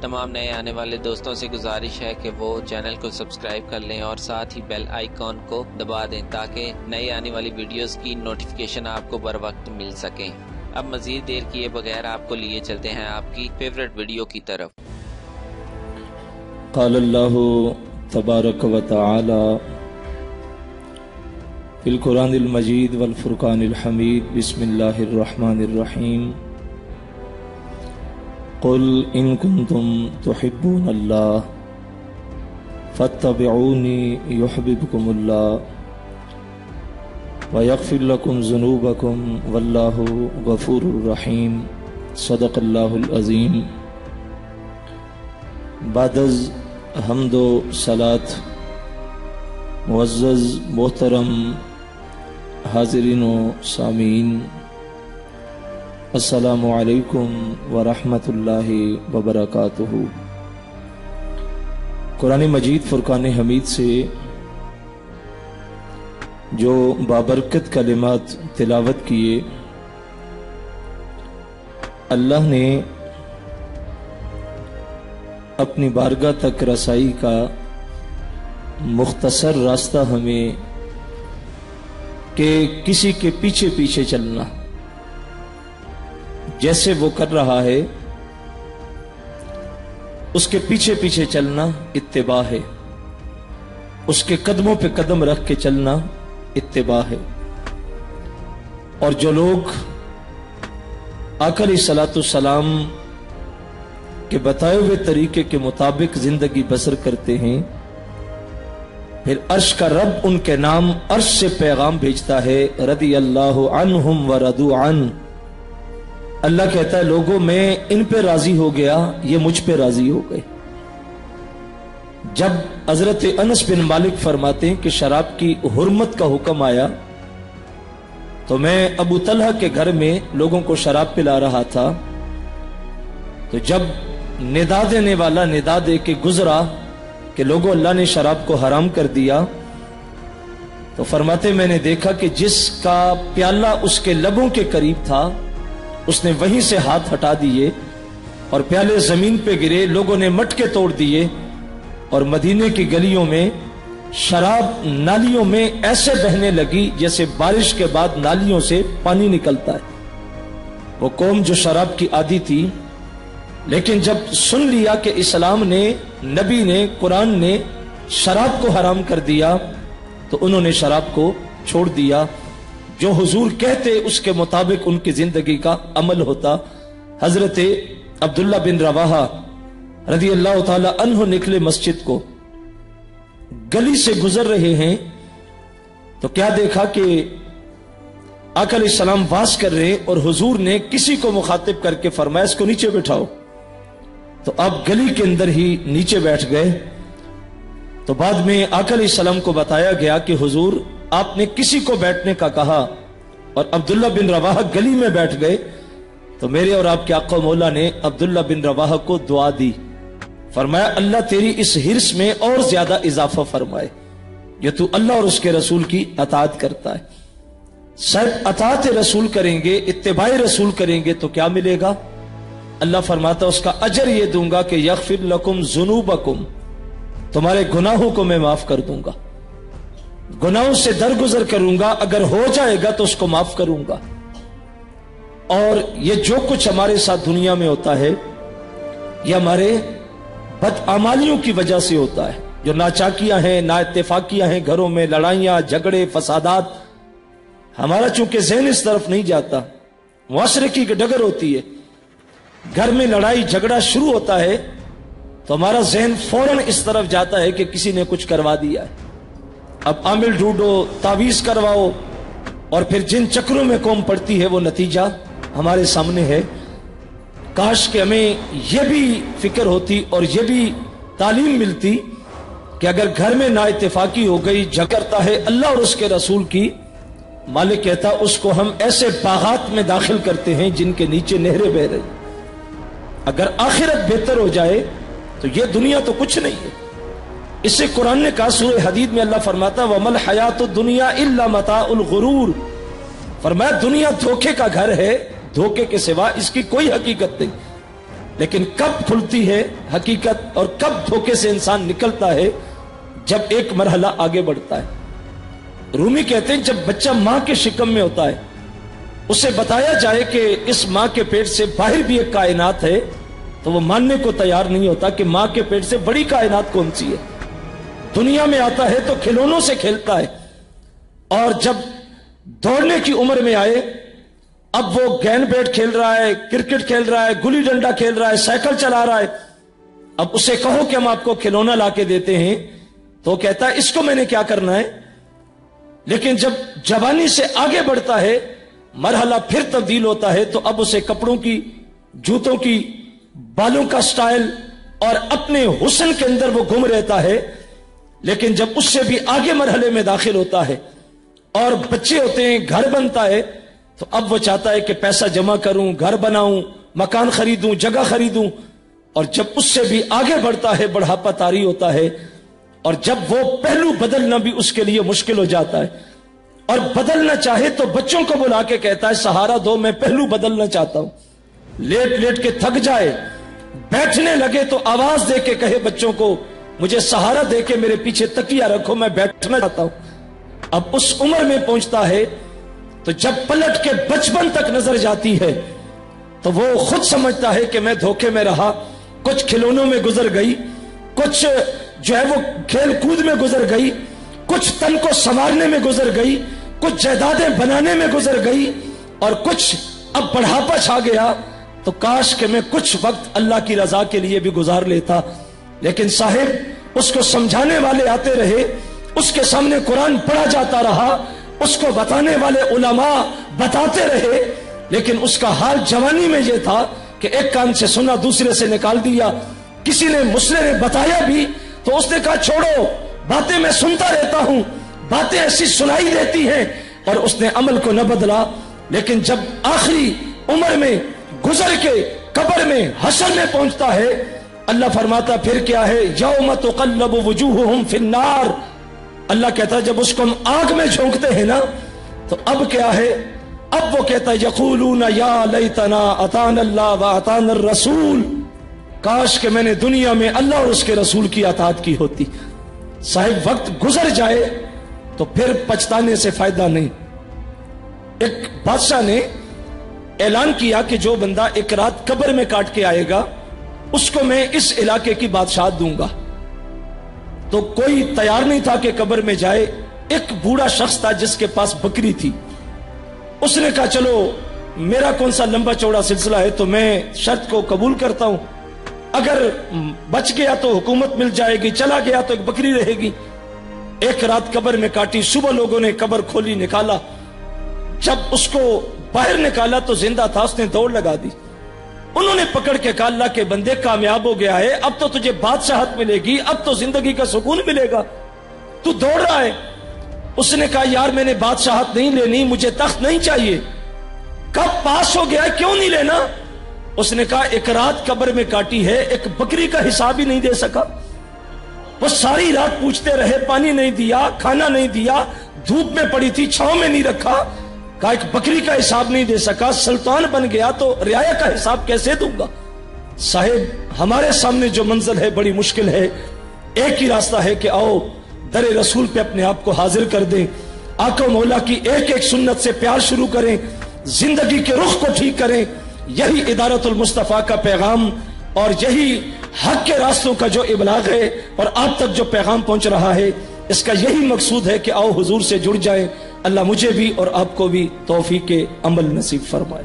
تمام نئے آنے والے دوستوں سے گزارش ہے کہ وہ چینل کو سبسکرائب کر لیں اور ساتھ ہی بیل آئیکن کو دبا دیں تاکہ نئے آنے والی ویڈیوز کی نوٹیفیکیشن آپ کو بر وقت مل سکیں۔ اب مزید دیر کیے بغیر آپ کو لیے چلتے ہیں آپ کی فیورٹ ویڈیو کی طرف۔ قال اللہ تبارک و تعالی فی القرآن المجید والفرقان الحمید بسم اللہ الرحمن الرحیم قل ان کنتم تحبون اللہ فاتبعونی یحببکم اللہ ویغفر لکم ذنوبکم واللہ غفور الرحیم صدق اللہ العظیم۔ بعد از حمد و صلاۃ معزز محترم حاضرین و سامعین، السلام علیکم ورحمۃ اللہ وبرکاتہ۔ قرآن مجید فرقان حمید سے جو بابرکت کلمات تلاوت کیے، اللہ نے اپنی بارگاہ تک رسائی کا مختصر راستہ ہمیں کہ کسی کے پیچھے پیچھے چلنا، جیسے وہ کر رہا ہے اس کے پیچھے پیچھے چلنا اتباع ہے، اس کے قدموں پہ قدم رکھ کے چلنا اتباع ہے۔ اور جو لوگ آقا علیہ الصلوۃ والسلام کے بتائے ہوئے طریقے کے مطابق زندگی بسر کرتے ہیں، پھر عرش کا رب ان کے نام عرش سے پیغام بھیجتا ہے، رضی اللہ عنہم ورضوا عنہ۔ اللہ کہتا ہے لوگوں میں ان پہ راضی ہو گیا، یہ مجھ پہ راضی ہو گئے۔ جب حضرت انس بن مالک فرماتے ہیں کہ شراب کی حرمت کا حکم آیا تو میں ابو طلحہ کے گھر میں لوگوں کو شراب پلا رہا تھا، تو جب ندا دینے والا ندا دے کے گزرا کہ لوگوں اللہ نے شراب کو حرام کر دیا، تو فرماتے میں نے دیکھا کہ جس کا پیالہ اس کے لبوں کے قریب تھا اس نے وہیں سے ہاتھ ہٹا دیے اور پیالے زمین پہ گرے، لوگوں نے مٹکے توڑ دیے اور مدینے کی گلیوں میں شراب نالیوں میں ایسے بہنے لگی جیسے بارش کے بعد نالیوں سے پانی نکلتا ہے۔ وہ قوم جو شراب کی عادی تھی، لیکن جب سن لیا کہ اسلام نے، نبی نے، قرآن نے شراب کو حرام کر دیا تو انہوں نے شراب کو چھوڑ دیا۔ جو حضور کہتے اس کے مطابق ان کی زندگی کا عمل ہوتا۔ حضرت عبداللہ بن رواحہ رضی اللہ تعالی عنہ نکلے مسجد کو، گلی سے گزر رہے ہیں تو کیا دیکھا کہ آقا علیہ السلام واز کر رہے اور حضور نے کسی کو مخاطب کر کے فرمایا اس کو نیچے بٹھاؤ، تو آپ گلی کے اندر ہی نیچے بیٹھ گئے۔ تو بعد میں آقا علیہ السلام کو بتایا گیا کہ حضور آپ نے کسی کو بیٹھنے کا کہا اور عبداللہ بن رواحہ گلی میں بیٹھ گئے، تو میرے اور آپ کے آقا مولا نے عبداللہ بن رواحہ کو دعا دی، فرمایا اللہ تیری اس حرص میں اور زیادہ اضافہ فرمائے جو تو اللہ اور اس کے رسول کی اطاعت کرتا ہے۔ صرف اطاعت رسول کریں گے، اتباع رسول کریں گے تو کیا ملے گا؟ اللہ فرماتا اس کا اجر یہ دوں گا کہ یغفر لکم ذنوبکم، تمہارے گناہوں کو میں معاف کر دوں گا، گناہوں سے درگزر کروں گا، اگر ہو جائے گا تو اس کو معاف کروں گا۔ اور یہ جو کچھ ہمارے ساتھ دنیا میں ہوتا ہے یہ ہمارے بدعمالیوں کی وجہ سے ہوتا ہے، جو ناچاکیاں ہیں، نا اتفاقیاں ہیں، گھروں میں لڑائیاں، جھگڑے، فسادات، ہمارا چونکہ ذہن اس طرف نہیں جاتا، معاشرے کی ڈگر ہوتی ہے، گھر میں لڑائی جھگڑا شروع ہوتا ہے تو ہمارا ذہن فوراً اس طرف جاتا ہے کہ کسی نے کچھ کروا دیا ہے، اب عامل ڈھونڈو، تعویذ کرواؤ، اور پھر جن چکروں میں قوم پڑتی ہے وہ نتیجہ ہمارے سامنے ہے۔ کاش کہ ہمیں یہ بھی فکر ہوتی اور یہ بھی تعلیم ملتی کہ اگر گھر میں نا اتفاقی ہو گئی، جھگڑتا ہے اللہ اور اس کے رسول کی، مالک کہتا اس کو ہم ایسے باغات میں داخل کرتے ہیں جن کے نیچے نہریں بہ رہی۔ اگر آخرت بہتر ہو جائے تو یہ دنیا تو کچھ نہیں ہے۔ اس سے قرآن نے کہا سورہ حدید میں اللہ فرماتا وَمَا الْحَيَاةُ الدُّنْيَا إِلَّا مَتَاعُ الْغُرُورِ، فرمایا دنیا دھوکے کا گھر ہے، دھوکے کے سوا اس کی کوئی حقیقت نہیں۔ لیکن کب کھلتی ہے حقیقت اور کب دھوکے سے انسان نکلتا ہے؟ جب ایک مرحلہ آگے بڑھتا ہے۔ رومی کہتے ہیں جب بچہ ماں کے شکم میں ہوتا ہے، اسے بتایا جائے کہ اس ماں کے پیٹ سے باہر بھی ایک کائنات ہے، تو وہ ماننے کو تیار نہیں ہوتا کہ ماں کے پیٹ سے بڑی کائنات کون سی ہے۔ دنیا میں آتا ہے تو کھلونوں سے کھیلتا ہے، اور جب دوڑنے کی عمر میں آئے، اب وہ گیند بیٹ کھیل رہا ہے، کرکٹ کھیل رہا ہے، گلی ڈنڈا کھیل رہا ہے، سائیکل چلا رہا ہے، اب اسے کہو کہ ہم آپ کو کھلونا لا کے دیتے ہیں تو کہتا ہے اس کو میں نے کیا کرنا ہے۔ لیکن جب جوانی سے آگے بڑھتا ہے، مرحلہ پھر تبدیل ہوتا ہے، تو اب اسے کپڑوں کی، جوتوں کی، بالوں کا سٹائل اور اپنے حسن کے اندر وہ گم رہتا ہے۔ لیکن جب اس سے بھی آگے مرحلے میں داخل ہوتا ہے اور بچے ہوتے ہیں، گھر بنتا ہے، تو اب وہ چاہتا ہے کہ پیسہ جمع کروں، گھر بناؤں، مکان خریدوں، جگہ خریدوں، اور جب اس سے بھی آگے بڑھتا ہے بڑھاپا طاری ہوتا ہے، اور جب وہ پہلو بدلنا بھی اس کے لیے مشکل ہو جاتا ہے، اور بدلنا چاہے تو بچوں کو بلا کے کہتا ہے سہارا دو، میں پہلو بدلنا چاہتا ہوں۔ لیٹ لیٹ کے تھک جائے، بیٹھنے لگے تو آواز دے کے کہے بچوں کو مجھے سہارا دے کے میرے پیچھے تکیہ رکھو، میں بیٹھنا چاہتا ہوں۔ اب اس عمر میں پہنچتا ہے تو جب پلٹ کے بچپن تک نظر جاتی ہے تو وہ خود سمجھتا ہے کہ میں دھوکے میں رہا، کچھ کھلونوں میں گزر گئی، کچھ جو ہے وہ کھیل کود میں گزر گئی، کچھ تن کو سنوارنے میں گزر گئی، کچھ جائیدادیں بنانے میں گزر گئی، اور کچھ اب بڑھاپا چھا گیا تو کاش کہ میں کچھ وقت اللہ کی رضا کے لیے بھی گزار لیتا۔ لیکن صاحب اس کو سمجھانے والے آتے رہے، اس کے سامنے قرآن پڑھا جاتا رہا، اس کو بتانے والے علماء بتاتے رہے، لیکن اس کا حال جوانی میں یہ تھا کہ ایک کان سے سنا دوسرے سے نکال دیا۔ کسی نے مسئلے نے بتایا بھی تو اس نے کہا چھوڑو، باتیں میں سنتا رہتا ہوں، باتیں ایسی سنائی دیتی ہیں، اور اس نے عمل کو نہ بدلا۔ لیکن جب آخری عمر میں گزر کے قبر میں حشر میں پہنچتا ہے، اللہ فرماتا پھر کیا ہے، یوم تقلب وجوہہم فی النار، اللہ کہتا ہے جب اس کو ہم آگ میں جھونکتے ہیں نا تو اب کیا ہے، اب وہ کہتا ہے یقولون یا لیتنا اطعنا اللہ واطعنا الرسول، کاش کہ میں نے دنیا میں اللہ اور اس کے رسول کی اطاعت کی ہوتی۔ صاحب وقت گزر جائے تو پھر پچھتانے سے فائدہ نہیں۔ ایک بادشاہ نے اعلان کیا کہ جو بندہ ایک رات قبر میں کاٹ کے آئے گا اس کو میں اس علاقے کی بادشاہت دوں گا۔ تو کوئی تیار نہیں تھا کہ قبر میں جائے۔ ایک بوڑھا شخص تھا جس کے پاس بکری تھی، اس نے کہا چلو میرا کون سا لمبا چوڑا سلسلہ ہے تو میں شرط کو قبول کرتا ہوں، اگر بچ گیا تو حکومت مل جائے گی، چلا گیا تو ایک بکری رہے گی۔ ایک رات قبر میں کاٹی، صبح لوگوں نے قبر کھولی، نکالا، جب اس کو باہر نکالا تو زندہ تھا، اس نے دوڑ لگا دی۔ انہوں نے پکڑ کے کہا اللہ کے بندے کامیاب ہو گیا ہے، اب تو تجھے بادشاہت ملے گی، اب تو زندگی کا سکون ملے گا، تو دوڑ رہا ہے۔ اس نے کہا یار میں نے بادشاہت نہیں لینی، مجھے تخت نہیں چاہیے۔ کب پاس ہو گیا، کیوں نہیں لینا؟ اس نے کہا ایک رات قبر میں کاٹی ہے، ایک بکری کا حساب ہی نہیں دے سکا۔ وہ ساری رات پوچھتے رہے، پانی نہیں دیا، کھانا نہیں دیا، دھوپ میں پڑی تھی، چھاؤں میں نہیں رکھا، کہا ایک بکری کا حساب نہیں دے سکا، سلطان بن گیا تو رعایا کا حساب کیسے دوں گا؟ صاحب ہمارے سامنے جو منزل ہے بڑی مشکل ہے، ایک ہی راستہ ہے کہ آؤ در رسول پہ اپنے آپ کو حاضر کر دیں، آقا مولا کی ایک ایک سنت سے پیار شروع کریں، زندگی کے رخ کو ٹھیک کریں۔ یہی ادارت المصطفیٰ کا پیغام اور یہی حق کے راستوں کا جو ابلاغ ہے اور آپ تک جو پیغام پہنچ رہا ہے، اس کا یہی مقصود ہے کہ آؤ حضور سے جڑ جائیں۔ اللہ مجھے بھی اور آپ کو بھی توفیق عمل نصیب فرمائے۔